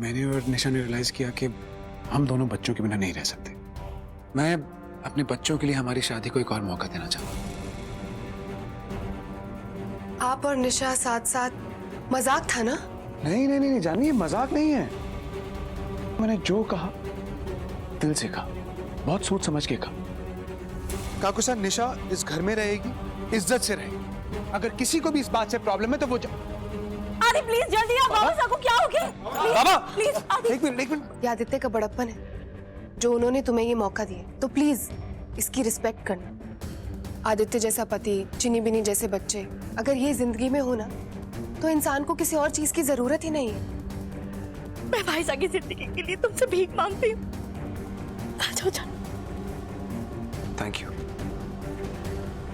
मैंने और निशा ने रियलाइज किया कि हम दोनों बच्चों के बिना नहीं रह सकते। मैं अपने बच्चों के लिए हमारी शादी को एक और मौका देना चाहता हूँ। आप और निशा साथ साथ, मजाक था ना? नहीं नहीं नहीं जानवी, ये मजाक नहीं है। मैंने जो कहा दिल से कहा, बहुत सोच समझ के कहा। काकू सर, निशा इस घर में रहेगी, इज्जत से रहेगी। अगर किसी को भी इस बात से प्रॉब्लम है तो वो आदि प्लीज जल्दी आओ, बाबा को क्या हो गया? बाबा प्लीज आदि। एक मिनट। ये आदित्य का बड़प्पन है जो उन्होंने तुम्हें ये मौका दिया, तो प्लीज इसकी रिस्पेक्ट करना। आदित्य जैसा पति, चिनी बिनी जैसे बच्चे अगर ये जिंदगी में हो ना, तो इंसान को किसी और चीज की जरूरत ही नहीं है। मैं भाईसा की जिंदगी के लिए तुमसे भीख मांगती हूँ। आ जाओ जाओ। Thank you.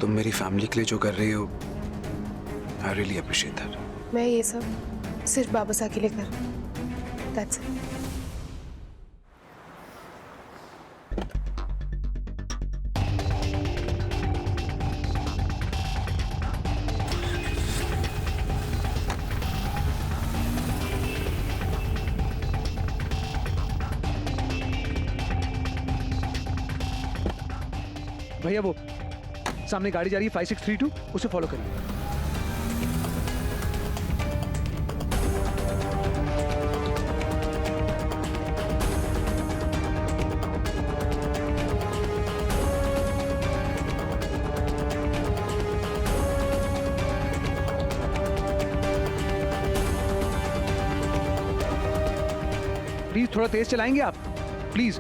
तुम मेरी फैमिली के लिए जो कर रही हो, आई रियली अप्रिशिएट दैट। मैं ये सब सिर्फ बाबूसा के लिए कर रही हूँ। That's it. भैया वो सामने गाड़ी जा रही है 5632, उसे फॉलो करिए। प्लीज थोड़ा तेज चलाएंगे आप, प्लीज।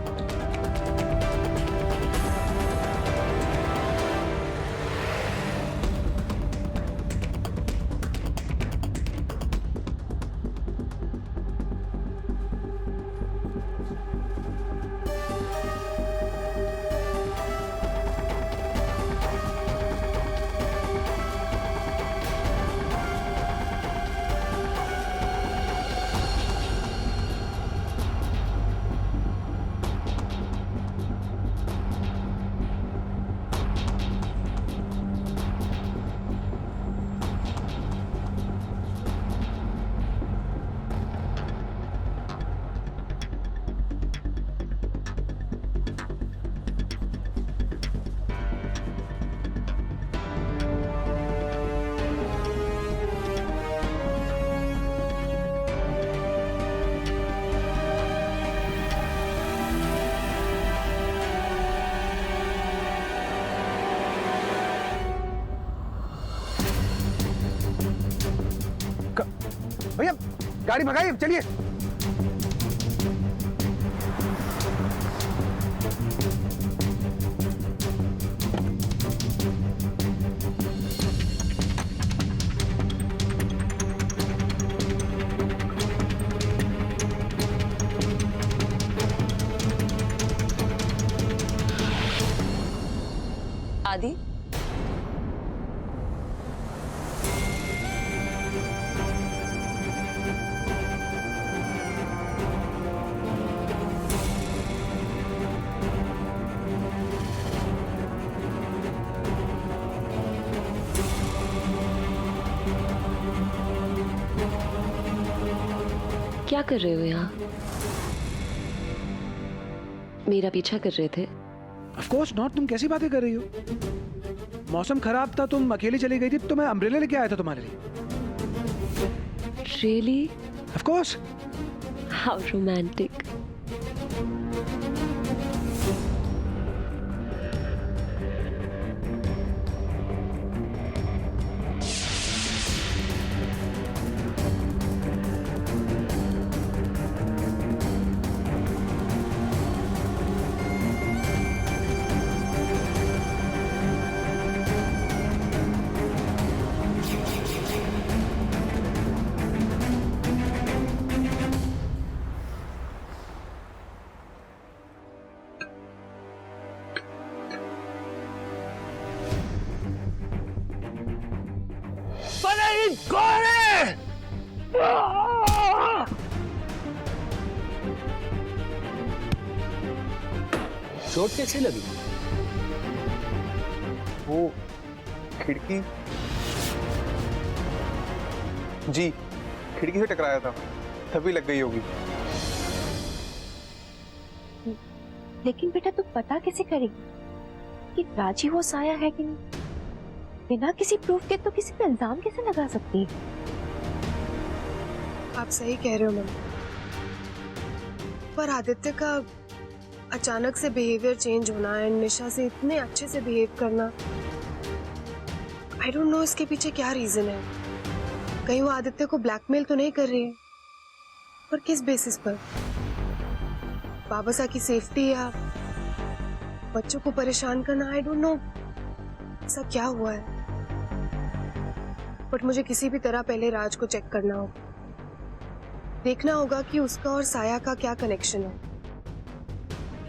भैया गाड़ी भगाइए, चलिए। आदि क्या कर रहे हो यहाँ? मेरा पीछा कर रहे थे? ऑफ कोर्स नॉट, तुम कैसी बातें कर रही हो? मौसम खराब था, तुम अकेली चली गई थी, तो मैं अम्ब्रेला लेके आया था तुम्हारे लिए। Really? Of course. How romantic. कौन है? चोट कैसे लगी? वो खिड़की, जी खिड़की से टकराया था, तभी लग गई होगी। लेकिन बेटा तू पता कैसे करेगी कि राजी वो साया है कि नहीं? बिना किसी प्रूफ के तो किसी पे इल्जाम कैसे लगा सकती है? आप सही कह रहे हो मम्मी, पर आदित्य का अचानक से बिहेवियर चेंज होना एंड निशा से इतने अच्छे से बिहेव करना, आई डोंट नो इसके पीछे क्या रीजन है। कहीं वो आदित्य को ब्लैकमेल तो नहीं कर रही है, पर किस बेसिस पर? बाबा की सेफ्टी या बच्चों को परेशान करना, आई डोंट नो ऐसा क्या हुआ है। बट मुझे किसी भी तरह पहले राज को चेक करना होगा, देखना होगा कि उसका और साया का क्या कनेक्शन है।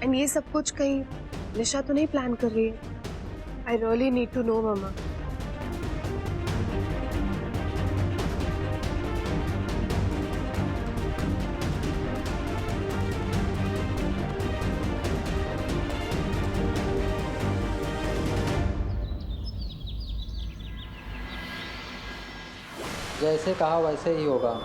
एंड ये सब कुछ कहीं निशा तो नहीं प्लान कर रही है? I really need to know mamma. जैसे कहा वैसे ही होगा।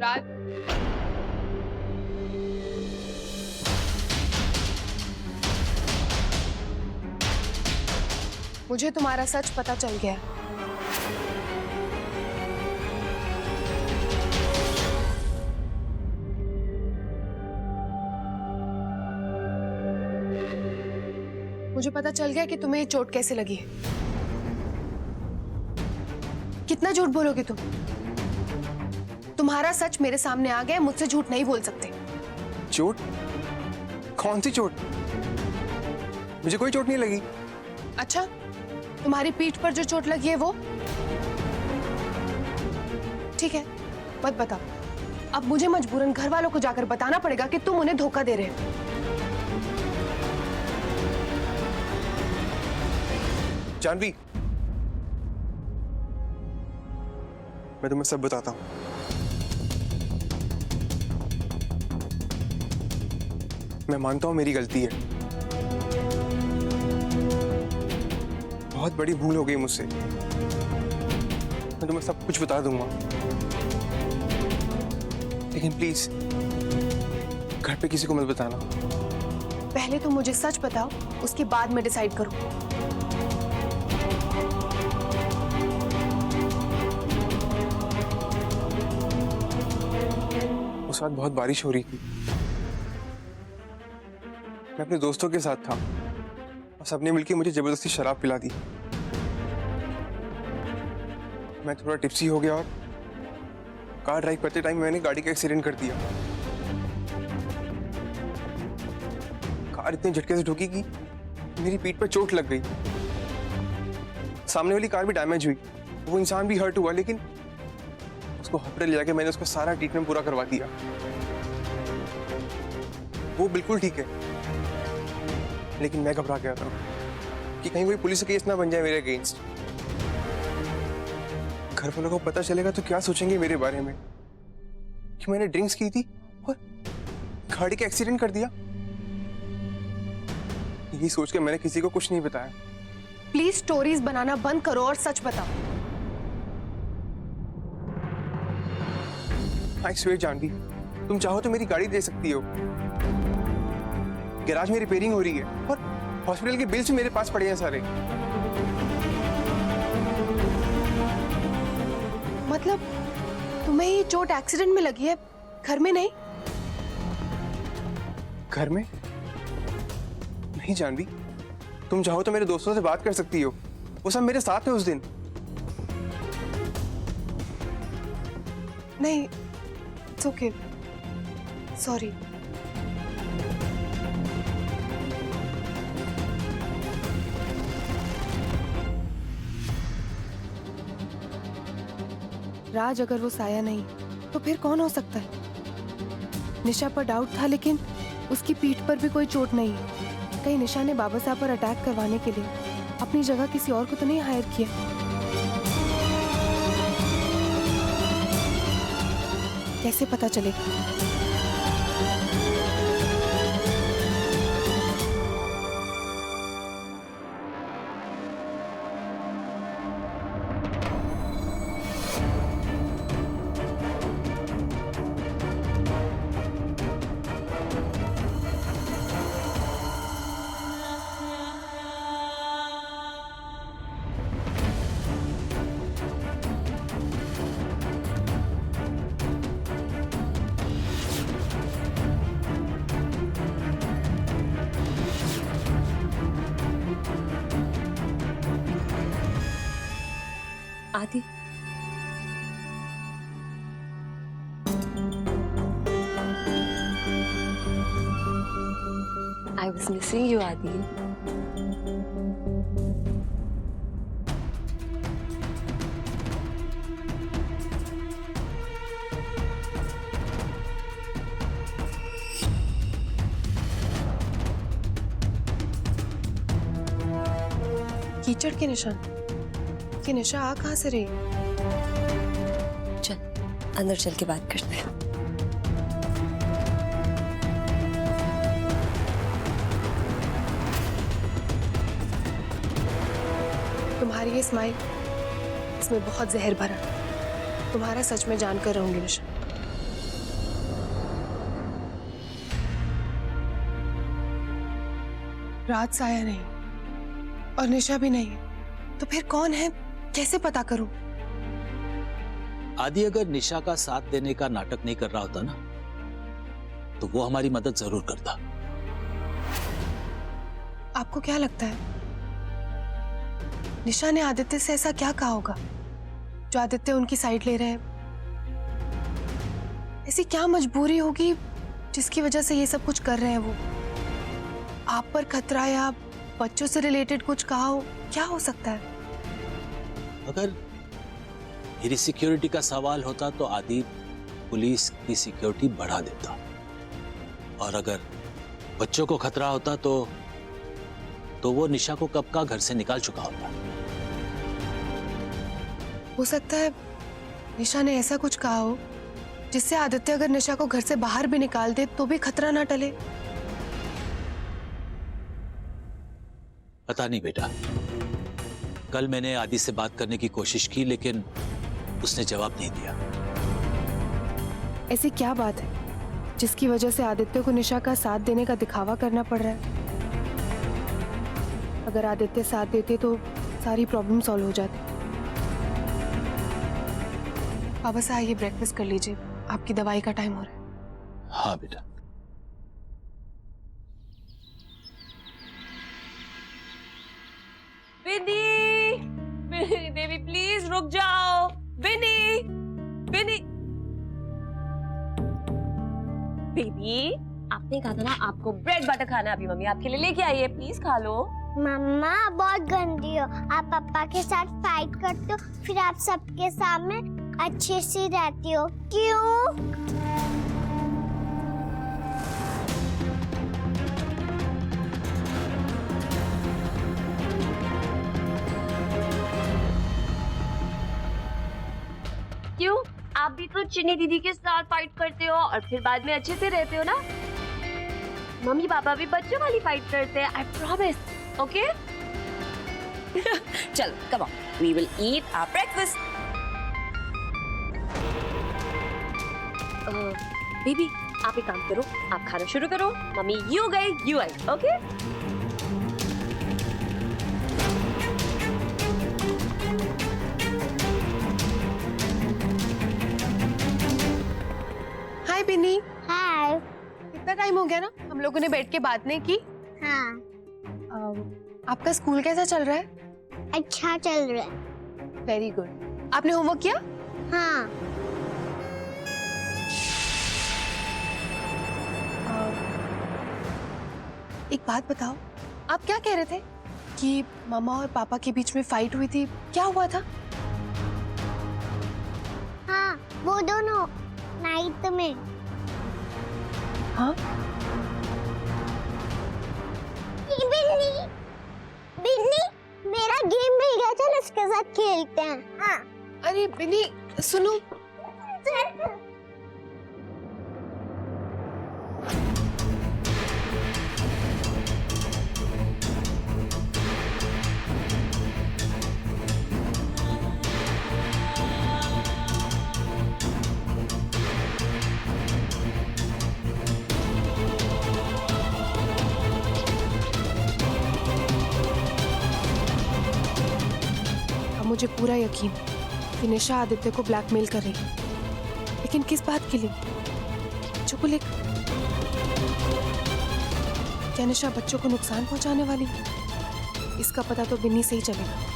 राज, मुझे तुम्हारा सच पता चल गया। मुझे पता चल गया कि तुम्हें ये चोट कैसे लगी है। कितना झूठ बोलोगे तुम? तुम्हारा सच मेरे सामने आ गया, मुझसे झूठ नहीं बोल सकते। चोट? कौन सी चोट? मुझे कोई चोट नहीं लगी। अच्छा, तुम्हारी पीठ पर जो चोट लगी है वो? ठीक है, मत बताओ। अब मुझे मजबूरन घर वालों को जाकर बताना पड़ेगा कि तुम उन्हें धोखा दे रहे हो। जानवी, मैं तुम्हें सब बताता हूँ। मैं मानता हूं मेरी गलती है, बहुत बड़ी भूल हो गई मुझसे। मैं तुम्हें सब कुछ बता दूंगा, लेकिन प्लीज घर पे किसी को मत बताना। पहले तो मुझे सच बताओ, उसके बाद मैं डिसाइड करूं। उस रात बहुत बारिश हो रही थी। मैं अपने दोस्तों के साथ था और सबने मिलकर मुझे जबरदस्ती शराब पिला दी। मैं थोड़ा टिप्सी हो गया और कार ड्राइव करते टाइम मैंने गाड़ी का एक्सीडेंट कर दिया। कार इतने झटके से ठुकी कि मेरी पीठ पर चोट लग गई। सामने वाली कार भी डैमेज हुई, वो इंसान भी हर्ट हुआ, लेकिन उसको हॉस्पिटल ले जाके मैंने उसका सारा ट्रीटमेंट पूरा करवा दिया। वो बिल्कुल ठीक है, लेकिन मैं घबरा गया था कि कहीं कोई पुलिस केस ना बन जाए मेरे अगेंस्ट। घर वालों को पता चलेगा तो क्या सोचेंगे मेरे बारे में कि मैंने ड्रिंक्स की थी और गाड़ी का एक्सीडेंट कर दिया। यही सोच के मैंने किसी को कुछ नहीं बताया। प्लीज स्टोरीज बनाना बंद करो और सच बताओ। आई स्वेयर जानवी, तुम चाहो तो मेरी गाड़ी दे सकती हो। गैराज में रिपेयरिंग हो रही है और हॉस्पिटल के बिल्स मेरे पास पड़े हैं सारे। मतलब तुम्हें ये चोट एक्सीडेंट में लगी है, घर में नहीं? घर में नहीं जानवी, तुम चाहो तो मेरे दोस्तों से बात कर सकती हो। वो सब मेरे साथ है उस दिन। नहीं, इट्स ओके, सॉरी। राज अगर वो साया नहीं तो फिर कौन हो सकता है? निशा पर डाउट था लेकिन उसकी पीठ पर भी कोई चोट नहीं है। कहीं निशा ने बाबा साहब पर अटैक करवाने के लिए अपनी जगह किसी और को तो नहीं हायर किया? कैसे पता चलेगा? आदि, I was missing you, Adi. कीचड़ के निशान कि निशा आ कहाँ से रही? चल अंदर चल के बात करते हैं। तुम्हारी ये स्माइल, इसमें बहुत जहर भरा। तुम्हारा सच में जानकर रहूंगी निशा। राज साया नहीं और निशा भी नहीं है तो फिर कौन है? कैसे पता करूं? आदि अगर निशा का साथ देने का नाटक नहीं कर रहा होता ना तो वो हमारी मदद जरूर करता। आपको क्या लगता है निशा ने आदित्य से ऐसा क्या कहा होगा जो आदित्य उनकी साइड ले रहे हैं? ऐसी क्या मजबूरी होगी जिसकी वजह से ये सब कुछ कर रहे हैं वो? आप पर खतरा या बच्चों से रिलेटेड कुछ कहा हो? क्या हो सकता है? अगर मेरी सिक्योरिटी का सवाल होता तो आदि पुलिस की सिक्योरिटी बढ़ा देता, और अगर बच्चों को खतरा होता तो वो निशा को कब का घर से निकाल चुका होता। हो सकता है निशा ने ऐसा कुछ कहा हो जिससे आदित्य अगर निशा को घर से बाहर भी निकाल दे तो भी खतरा ना टले। पता नहीं बेटा, कल मैंने आदि से बात करने की कोशिश की लेकिन उसने जवाब नहीं दिया। ऐसी क्या बात है जिसकी वजह से आदित्य को निशा का साथ देने का दिखावा करना पड़ रहा है? अगर आदित्य साथ देते तो सारी प्रॉब्लम सॉल्व हो जाती। बाबा साहब ये ब्रेकफास्ट कर लीजिए, आपकी दवाई का टाइम हो रहा है। हाँ बेटा। विनी, देवी प्लीज रुक जाओ। विनी, विनी, बेबी आपने कहा था ना आपको ब्रेड बटर खाना है, अभी मम्मी आपके लिए लेके आई है, प्लीज खा लो। मम्मा बहुत गंदी हो, आप पापा के साथ फाइट करते हो फिर आप सबके सामने अच्छे से रहती हो, क्यों? क्यों? आप भी तो चिन्नी दीदी के साथ फाइट करते हो और फिर बाद में अच्छे से रहते हो ना। मम्मी पापा भी बच्चों वाली फाइट करते हैं, आई प्रॉमिस। ओके चल come on, we will eat our breakfast. Baby आप एक काम करो, आप खाना शुरू करो, मम्मी यू गई यू आई। Okay hi Binny. हाय। कितना टाइम हो गया ना हम लोगों ने बैठ के बात नहीं की। हाँ। आपका स्कूल कैसा चल रहा है? अच्छा चल रहा है। Very good. आपने होमवर्क किया? हाँ। एक बात बताओ, आप क्या कह रहे थे कि मामा और पापा के बीच में फाइट हुई थी? क्या हुआ था? हाँ, वो दोनों नाइट में। हाँ? बिन्नी, बिन्नी, मेरा गेम मिल गया, चल उसके साथ खेलते हैं। हाँ। अरे बिन्नी सुनो, अब मुझे पूरा यकीन कि निशा आदित्य को ब्लैकमेल कर रही है, लेकिन किस बात के लिए? बच्चों को लेकर? क्या निशा बच्चों को नुकसान पहुंचाने वाली है? इसका पता तो बिन्नी से ही चलेगा।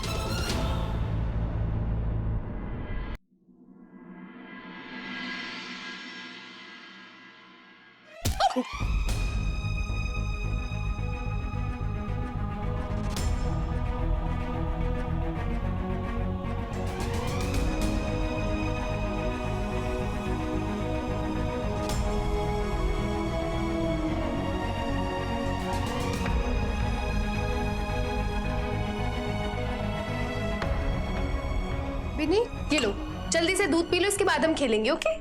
बिन्नी ये लो, जल्दी से दूध पी लो, इसके बाद हम खेलेंगे। ओके?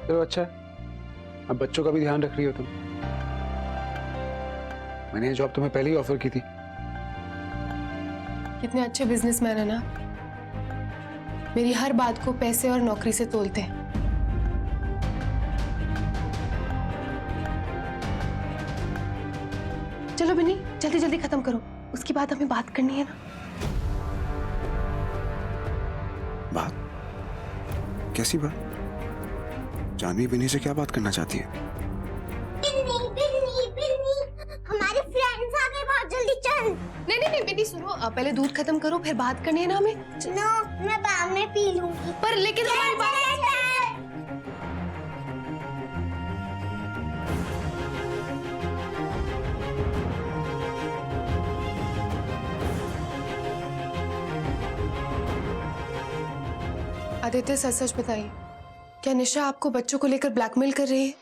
चलो अच्छा है, अब बच्चों का भी ध्यान रख रही हो तुम। मैंने ये जॉब तुम्हें पहले ही ऑफर की थी। कितने अच्छे बिजनेसमैन है ना, मेरी हर बात को पैसे और नौकरी से तोलते हैं। चलो बिन्नी जल्दी जल्दी खत्म करो, उसके बाद हमें बात करनी है ना। बात? कैसी बात? जानवी बिन्नी से क्या बात करना चाहती है? बिन्नी, बिन्नी, बिन्नी, हमारे फ्रेंड्स आ गए, बहुत जल्दी चल। नहीं नहीं नहीं बिन्नी सुनो, पहले दूध खत्म करो, फिर बात करनी है ना हमें। नो, मैं बाद में पी लूंगी। पर लेकिन हमारी बात। आदित्य सच सच बताइए, क्या निशा आपको बच्चों को लेकर ब्लैकमेल कर रही है?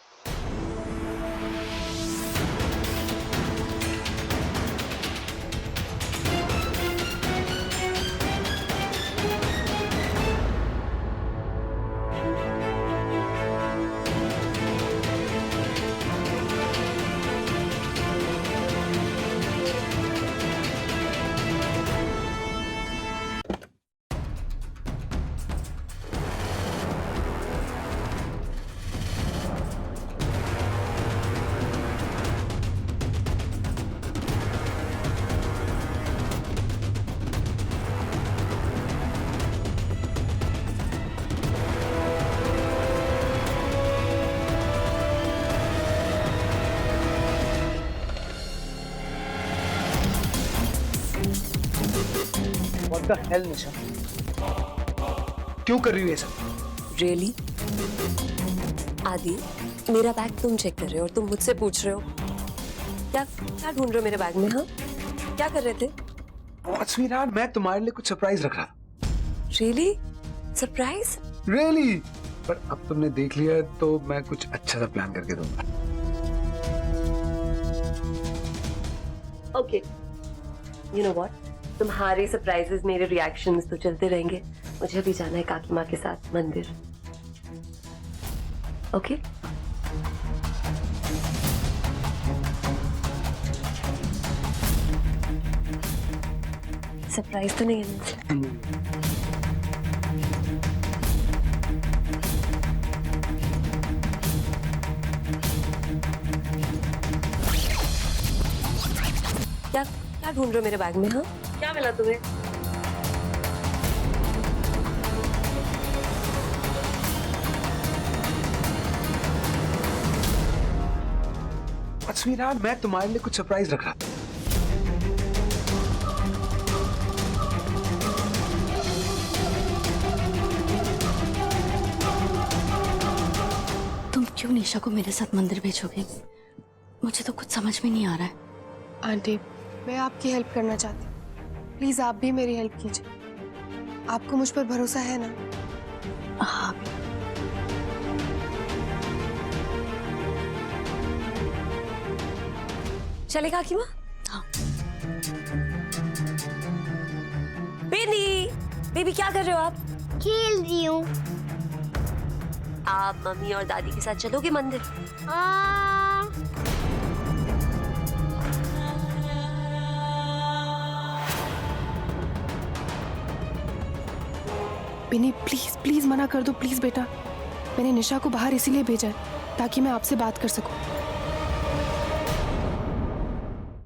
What the hell, निशा? क्यों कर रही हो ये सब? रियली आदि, मेरा बैग तुम चेक कर रहे हो और तुम मुझसे पूछ रहे हो क्या क्या ढूंढ रहे हो मेरे बैग में? हाँ, क्या कर रहे थे? What, sweetheart, मैं तुम्हारे लिए कुछ सरप्राइज रख रहा था। रियली? सरप्राइज? Really? पर अब तुमने देख लिया तो मैं कुछ अच्छा सा प्लान करके दूंगा। ओके, यू नो व्हाट, तुम्हारे सरप्राइजेस मेरे रिएक्शंस तो चलते रहेंगे। मुझे भी जाना है काकी माँ के साथ मंदिर। ओके? सरप्राइज तो नहीं है मुझसे? क्या क्या ढूंढ रहे हो मेरे बैग में? हाँ, क्या मिला तुम्हें? स्वीटहार्ट, मैं तुम्हारे लिए कुछ सरप्राइज रख रहा था। तुम क्यों निशा को मेरे साथ मंदिर भेजोगे? मुझे तो कुछ समझ में नहीं आ रहा है। आंटी, मैं आपकी हेल्प करना चाहती हूँ, प्लीज आप भी मेरी हेल्प कीजिए। आपको मुझ पर भरोसा है ना? हाँ। चलेगा कि माँ? हाँ। बेबी, बेबी क्या कर रहे हो आप? खेल रही हूँ। आप मम्मी और दादी के साथ चलोगे मंदिर? हाँ। बिनी प्लीज प्लीज मना कर दो, प्लीज बेटा। मैंने निशा को बाहर इसीलिए भेजा है ताकि मैं आपसे बात कर सकूं।